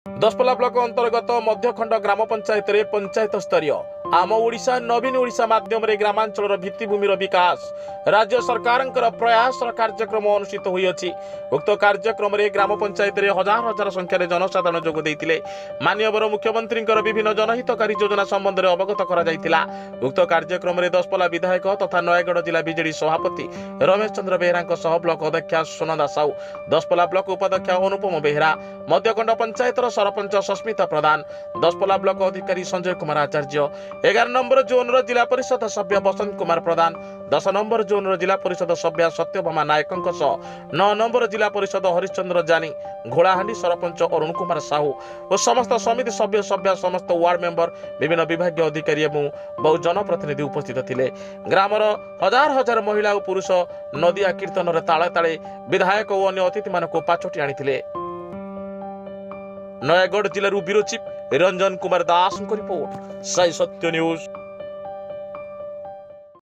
दशपल्ला block अंतर्गत मध्यखंड ग्राम पंचायत रे पंचायत स्तरीय आम ओडिशा नवीन ओडिशा माध्यम रे ग्रामांचल भित्तिभूमिर विकास राज्य सरकार प्रयास कार्यक्रम अनुष्ठित होइछि। उक्त कार्यक्रम रे ग्राम पंचायत रे हजार हजार संख्यार जनसाधारण जोग देइतिले। माननीय मुख्यमंत्री विभिन्न जनहितकारी योजना संबंध में अवगत करा जाइतिला। उक्त कार्यक्रम रे दशपल्ला विधायक तथा नयगढ़ जिला बीजेडी सभापति रमेश चंद्र बेहरा सह ब्लॉक अध्यक्षा सुनंदा साहू, दशपल्ला ब्लॉक उपाध्यक्ष अनुपम बेहरा, मध्यखंड पंचायतर सरपंच सस्मिता प्रधान, दशपल्ला ब्लॉक अधिकारी संजय कुमार आचार्य, 11 नंबर जोन जिला परिषद सभ्य बसंत कुमार प्रधान, 10 नंबर जोन जिला परिषद सभ्य सत्यभामा नायक 9 नंबर जिला परिषद हरिश्चंद्र जानी, घोड़ाहांडी सरपंच अरुण कुमार साहू और समस्त समिति सभ्य समस्त वार्ड मेंबर, विभिन्न विभागीय अधिकारी और बहु जनप्रतिनिधि उपस्थित थिले। ग्रामर हजार हजार महिला और पुरुष नदिया कीर्तन ताले ताले विधायक और अन्य अतिथि मानक पाछोटी आनिथिले। Nayagarh जिलू bureau chief Ranjan Kumar Das report, Sai सत्य न्यूज।